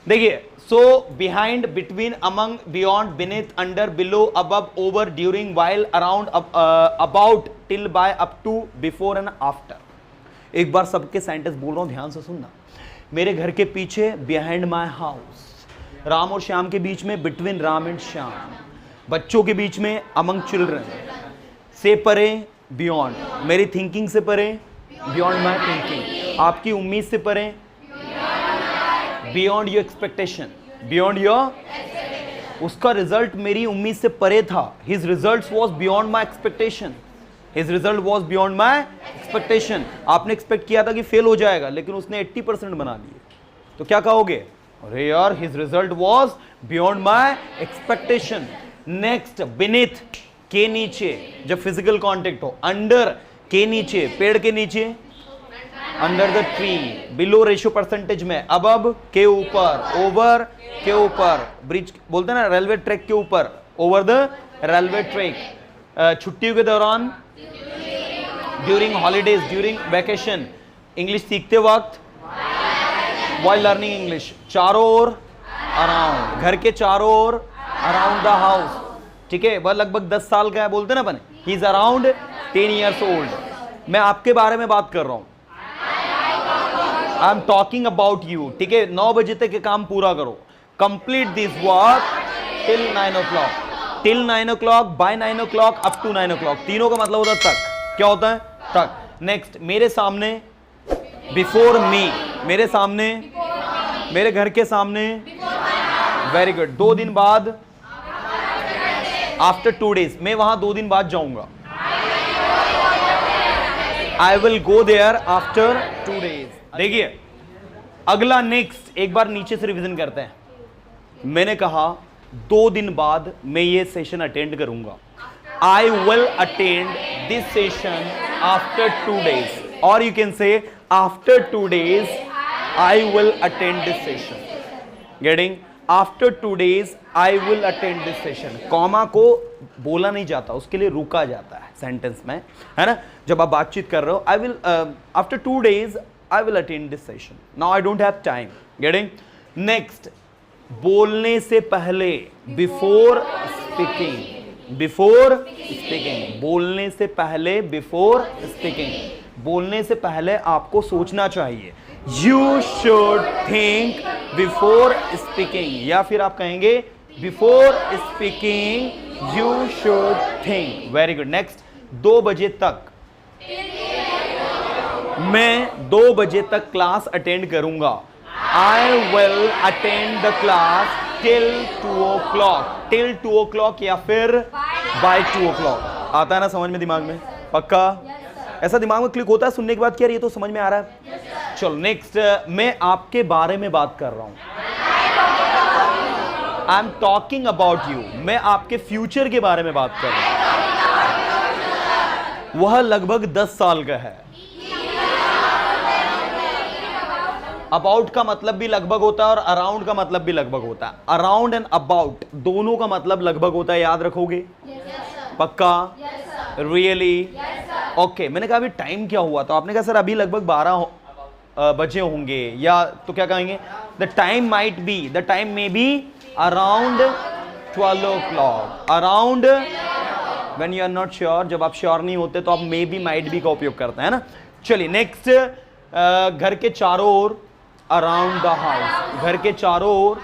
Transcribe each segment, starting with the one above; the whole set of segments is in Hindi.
देखिए, so behind, between, among, beyond, beneath, under, below, above, over, during, while, around, about, till, by, up to, before and after. एक बार सबके सेंटेंस बोल रहा हूं, ध्यान से सुनना। मेरे घर के पीछे, बिहाइंड माई हाउस। राम और श्याम के बीच में, बिटवीन राम एंड श्याम। बच्चों के बीच में, अमंग चिल्ड्रन। से परे, बियॉन्ड। मेरी थिंकिंग से परे, बियॉन्ड माई थिंकिंग। आपकी उम्मीद से परे, beyond your expectation. Beyond your, उसका रिजल्ट मेरी उम्मीद से परे था। His result was beyond my expectation. His result was beyond my expectation. आपने एक्सपेक्ट किया था कि फेल हो जाएगा, लेकिन उसने 80% बना लिए, तो क्या कहोगे? अरे यार, his result was beyond my expectation. Next, beneath, के नीचे, जब फिजिकल कॉन्टेक्ट हो। अंडर, के नीचे, पेड़ के नीचे, under the tree. Below, ratio percentage में। अबव, के ऊपर। ओवर, के ऊपर। ब्रिज बोलते हैं ना, रेलवे ट्रैक के ऊपर, ओवर द रेलवे ट्रैक। छुट्टियों के दौरान, during holidays, during vacation. English सीखते वक्त, व्हाइल लर्निंग इंग्लिश। चारों ओर, अराउंड, घर के चारों ओर, अराउंड द हाउस। ठीक है, वह लगभग 10 साल का है, बोलते ना अपन, he is around 10 years old. मैं आपके बारे में बात कर रहा हूं, I am talking about you. ठीक है, 9 बजे तक ये काम पूरा करो। Complete this work till 9 o'clock। Till 9 o'clock, by 9 o'clock, up to 9 o'clock। तीनों का मतलब होता है तक। क्या होता है? तक। नेक्स्ट, मेरे सामने, बिफोर मी। मेरे सामने, मेरे घर के सामने, वेरी गुड। 2 दिन बाद, आफ्टर 2 days। मैं वहां 2 दिन बाद जाऊंगा, I will go there after 2 days। देखिए अगला, नेक्स्ट, एक बार नीचे से रिवीजन करते हैं। मैंने कहा 2 दिन बाद मैं ये सेशन अटेंड करूंगा। I will attend this session after 2 days, और यू कैन से after 2 days I will attend this session. Getting? After 2 days I will attend this session. Comma को बोला नहीं जाता, उसके लिए रुका जाता है सेंटेंस में, है ना? जब आप बातचीत कर रहे हो, I will, after 2 days I will attend this session. Now I don't have time. Getting? Next, बोलने से पहले, बिफोर स्पीकिंग। बिफोर स्पीकिंग, बोलने से पहले, बिफोर स्पीकिंग। बोलने से पहले आपको सोचना चाहिए। You should think before speaking, या फिर आप कहेंगे before speaking you should think. Very good. Next, 2 बजे तक, मैं 2 बजे तक क्लास अटेंड करूंगा। I will attend the class till 2 o'clock। till 2 o'clock या फिर by 2 o'clock। आता है ना समझ में, दिमाग में? पक्का? ऐसा दिमाग में क्लिक होता है सुनने के बाद कि यार ये तो समझ में आ रहा है। चलो नेक्स्ट, मैं आपके बारे में बात कर रहा हूं। I am talking about you. मैं आपके फ्यूचर के बारे में बात कर रहा हूं। वह लगभग 10 साल का है। अबाउट का मतलब भी लगभग होता है और अराउंड का मतलब भी लगभग होता है। अराउंड एंड अबाउट दोनों का मतलब लगभग होता है, याद रखोगे? पक्का? रियली? ओके। मैंने कहा अभी टाइम क्या हुआ, तो आपने कहा सर अभी लगभग 12 बजे होंगे, या तो क्या कहेंगे? The time might be, the time may be around 12 o'clock। Around, when you are not sure, जब आप श्योर नहीं होते तो आप मे बी, माइट बी का उपयोग करते हैं ना। चलिए नेक्स्ट, घर के चारों ओर, अराउंड द हाउस। घर के चारों ओर,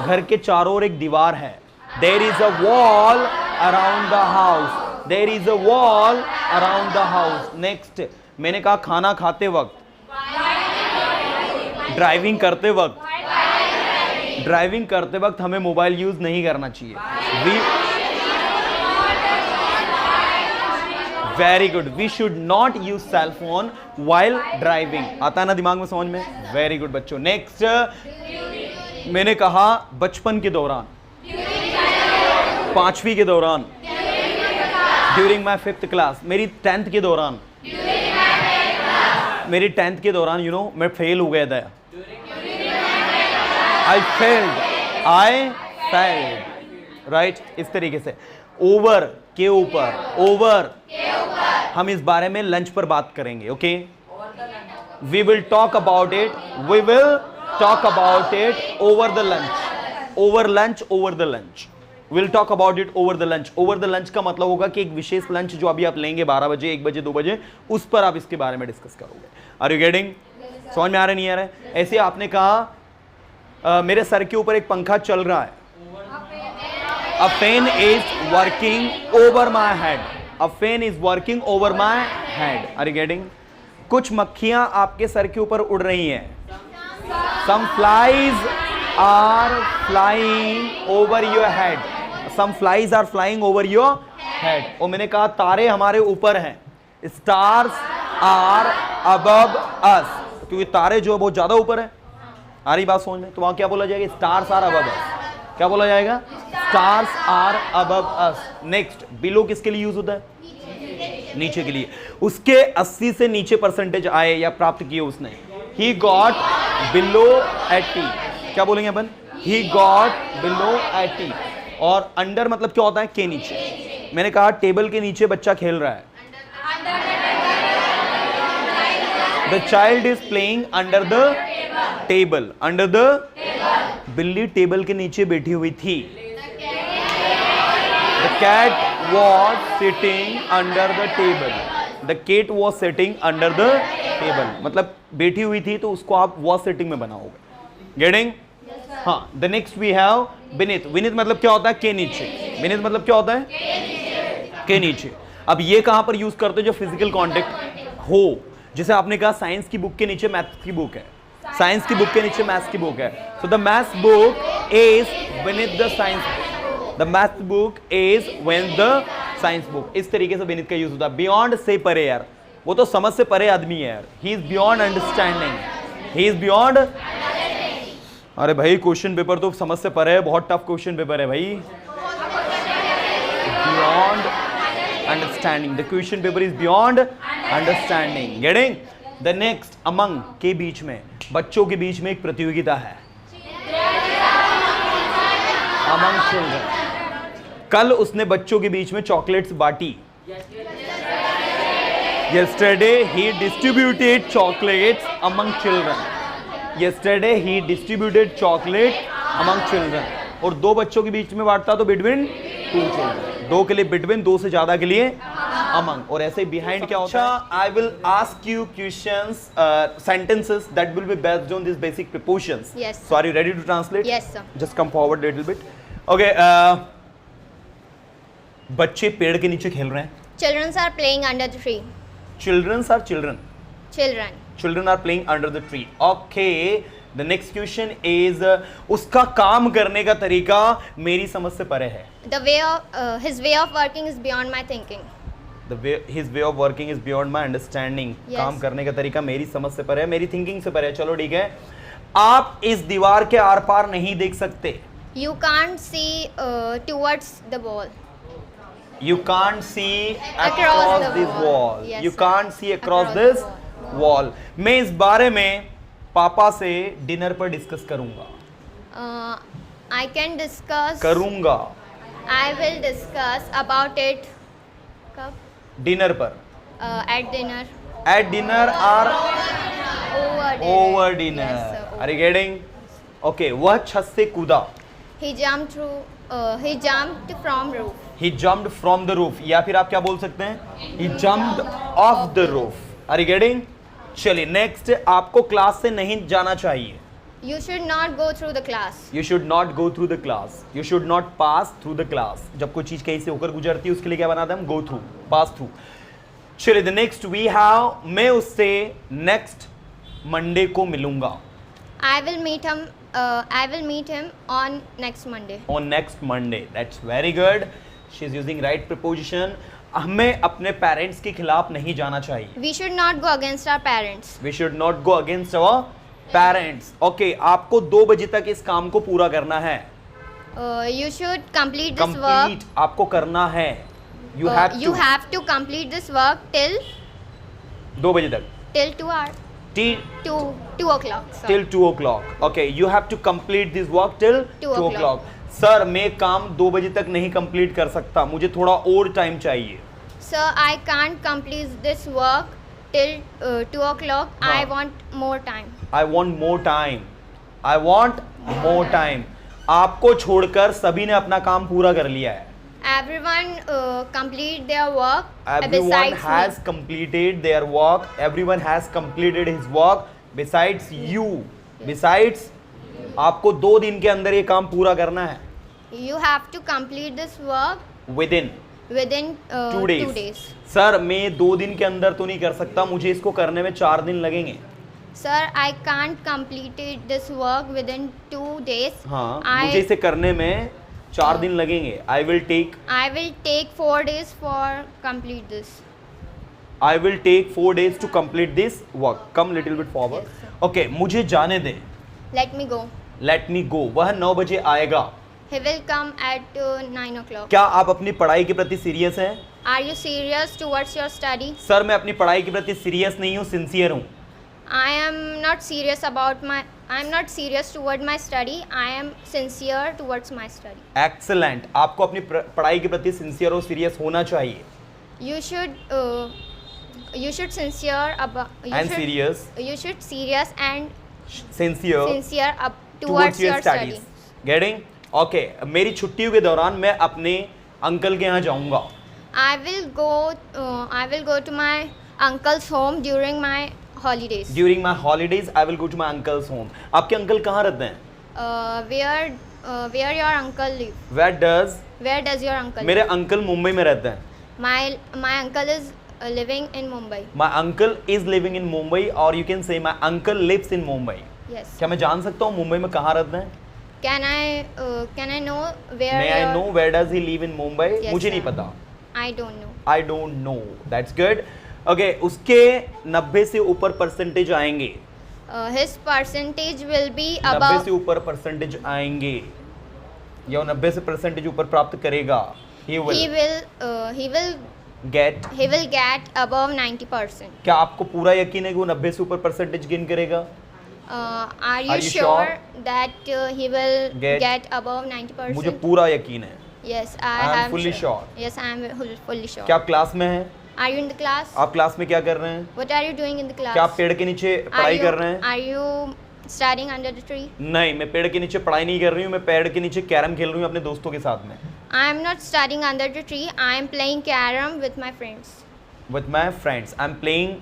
घर के चारों ओर एक दीवार है। There is a wall around the house. There is a wall around the house. Next, मैंने कहा खाना खाते वक्त, ड्राइविंग करते वक्त, ड्राइविंग करते वक्त हमें मोबाइल यूज नहीं करना चाहिए। Very good. We should not use cell phone while driving. आता है ना दिमाग में, समझ में? वेरी गुड बच्चों। नेक्स्ट, मैंने कहा बचपन के दौरान, 5वीं के दौरान, ड्यूरिंग माई 5th क्लास, मेरी 10th के दौरान, मेरी 10th के दौरान, यू नो, मैं फेल हो गया था। I failed, right? इस तरीके से। ओवर, के ऊपर, ओवर, हम इस बारे में लंच पर बात करेंगे। Okay? We will talk about it, we will talk about it over the lunch. Over the lunch. We'll talk about it over the lunch. Over the lunch का मतलब होगा कि एक विशेष लंच जो अभी आप लेंगे 12 बजे, 1 बजे, 2 बजे, उस पर आप इसके बारे में डिस्कस करोगे. Are you getting? समझ में आ रहा नहीं आ रहा है? ऐसे आपने कहा मेरे सर के ऊपर एक पंखा चल रहा है. A fan is working over my head. A fan is working over my head. Are you getting? कुछ मक्खियां आपके सर के ऊपर उड़ रही हैं. Some flies are flying over your head. Some flies are flying over your head. और मैंने कहा तारे हमारे ऊपर हैं. Stars are above us. क्योंकि तारे जो है बहुत ज्यादा ऊपर है. आ रही बात समझ में? तो वहां क्या बोला जाएगा? Stars are above us. क्या बोला जाएगा? Stars are above us. Next, below किसके लिए यूज होता है? नीचे के लिए. उसके 80 से नीचे परसेंटेज आए या प्राप्त किए उसने. He got below 80. क्या बोलेंगे अपन? He got below 80. और अंडर मतलब क्या होता है? के नीचे. मैंने कहा टेबल के नीचे बच्चा खेल रहा है. The child is playing under the table. Under the बिल्ली टेबल के नीचे बैठी हुई थी. The cat was sitting under the table. The cat was sitting under the table. मतलब बैठी हुई थी तो उसको आप was sitting में बनाओगे. Getting? हाँ. The next we have beneath. Beneath मतलब क्या होता है? के नीचे. Beneath मतलब क्या होता है? के नीचे. अब ये कहां पर यूज करते हो? जो फिजिकल कॉन्टेक्ट हो. जैसे आपने कहा साइंस की बुक के नीचे मैथ्स की बुक है. साइंस की बुक के नीचे मैथ्स की बुक है. So the maths book is beneath the science book. The math book is beneath the science book. इस तरीके से beneath का यूज होता है. बियॉन्ड से परे यार. वो तो समझ से परे आदमी है यार. He is beyond understanding. He is beyond. अरे भाई क्वेश्चन पेपर तो समझ से परे है. बहुत टफ क्वेश्चन पेपर है भाई. Beyond understanding. The question paper is beyond understanding. Getting? The next, among के बीच में, बच्चों के बीच में एक प्रतियोगिता है. Among children. कल उसने बच्चों के बीच में चॉकलेट्स बांटी. Yesterday he distributed chocolates among children. Yesterday he distributed chocolate among children. और दो बच्चों के बीच में बांटता तो between two children. दो के लिए between, दो से ज्यादा के लिए among. और ऐसे behind क्या होता है? I will ask you questions, sentences that will be based on these basic prepositions. Yes. So are you ready to translate? Yes, sir. Just come forward a little bit. Okay. बच्चे पेड़ के नीचे खेल रहे हैं. Children are playing under the tree. Children are children. Children. Children are playing under the tree. Okay. The next question is उसका काम करने का तरीका मेरी समझ से परे है. The way of his way of working is beyond my thinking. His way of working is beyond my understanding. Yes. काम करने का तरीका मेरी समझ से परे है, मेरी थिंकिंग से परे है. चलो ठीक है. आप इस दीवार के आर पार नहीं देख सकते. You can't see towards the wall. You can't see Across across the this wall. wall. Yes, You sir. can't see across Across this the wall. मैं इस बारे में पापा से डिनर पर डिस्कस करूंगा. I can discuss. करूंगा. I will discuss about it. कब? डिनर पर. At dinner. At dinner or Over dinner. over dinner. Yes, sir. Are you getting? Okay. वह छत से कूदा. He jumped through. He jumped from roof. He jumped from the roof. या फिर आप क्या बोल सकते हैं? He jumped off the roof. Are you getting? चलिए नेक्स्ट. आपको क्लास से नहीं जाना चाहिए. You should not go through the class. You should not go through the class. You should not pass through the class. जब कोई चीज कहीं से होकर गुजरती है उसके लिए क्या बनाते हैं हम? Go through, pass through. चलिए the next we have, मैं उससे next Monday को मिलूंगा. I will meet him on next Monday. On next Monday. That's very good. She is using right preposition. हमें अपने पेरेंट्स के खिलाफ नहीं जाना चाहिए. We should not go against our parents. We should not go against our parents. Okay, आपको 2 बजे तक इस काम को पूरा करना है. You should complete this work. Complete आपको करना है. You have to. You have to complete this work till 2 बजे तक. till 2 hours. Two o'clock. Sir. Till 2 o'clock. Okay, you have to complete this work till 2 o'clock. Sir मैं काम 2 बजे तक नहीं कंप्लीट कर सकता, मुझे थोड़ा और टाइम चाहिए. Sir, I can't complete this work till 2 o'clock. I want more time. I want more time. I want more time. आपको छोड़कर सभी ने अपना काम पूरा कर लिया है। Everyone complete their work Everyone besides has me. completed their work. Everyone has completed his work besides you. Besides, आपको 2 दिन के अंदर ये काम पूरा करना है। You have to complete this work Within within 2 days. 2 days. Sir मैं 2 दिन के अंदर तो नहीं कर सकता, मुझे इसको करने में 4 दिन लगेंगे। Sir, I can't complete this work within 2 days. हाँ, मुझे इसे करने में 4 दिन लगेंगे। I will take I will take 4 days for complete this. I will take 4 days to complete this work. Come little bit forward. Yes, sir. Okay, मुझे जाने दे। Let me go. Let me go. वह 9 बजे आएगा। He will come at 9 o'clock. क्या आप अपनी पढ़ाई के प्रति सीरियस हैं? Are you serious towards your study? Sir मैं अपनी पढ़ाई के प्रति सीरियस नहीं हूँ, सिंसियर हूँ। I am not serious about my. I am not serious toward my study. I am sincere towards my study. Excellent. आपको अपनी पढ़ाई के प्रति सिंसियर और सीरियस होना चाहिए। You should sincere about. And serious. You should serious and sincere sincere towards your study. Getting? Okay, मेरी छुट्टियों के दौरान मैं अपने अंकल के यहाँ जाऊँगा। I will go to my uncle's home during my holidays. During my holidays I will go to my uncle's home. आपके अंकल कहाँ रहते हैं? Where your uncle live? Where Where does your uncle मेरे अंकल मुंबई में रहते हैं। My uncle is living in Mumbai. My uncle is living in Mumbai, और you can say my uncle lives in Mumbai. Yes. क्या मैं जान सकता हूँ मुंबई में कहाँ रहते हैं? Can I know where? May I your- know where does he live in Mumbai? Yes, मुझे नहीं sir. पता। I don't know. I don't know. That's good. Okay, उसके 90 से ऊपर परसेंटेज आएंगे। His percentage will be 90 above. से ऊपर परसेंटेज आएंगे या 90 से परसेंटेज ऊपर प्राप्त करेगा। He will get. get above 90%. क्या आपको पूरा यकीन है कि वो 90 से ऊपर परसेंटेज गेन करेगा? Are you you sure sure that he will Get- get above 90%? मुझे पूरा यकीन है। Yes, I I am am fully sure. Yes, I am fully sure. क्या आप क्लास में हैं? Are you in the class? आप क्लास में क्या कर रहे हैं? What are you doing in the class? क्या आप पेड़ के नीचे पढ़ाई कर रहे हैं? Are you studying under the tree? नहीं, मैं पेड़ के नीचे पढ़ाई नहीं कर रही हूँ, मैं पेड़ के नीचे कैरम खेल रही हूँ अपने दोस्तों के साथ में। I am not studying under the tree. I am playing carom with my friends. With my friends, I'm playing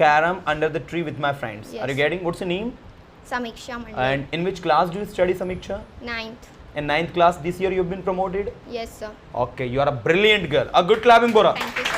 carom under the tree with my friends. Yes. Are you getting? What's your name? Samiksha Mandal. And in which class do you study, Samiksha? 9th. In 9th class this year you've been promoted? Yes, sir. Okay, you are a brilliant girl. A good clapping for her. Thank you, sir.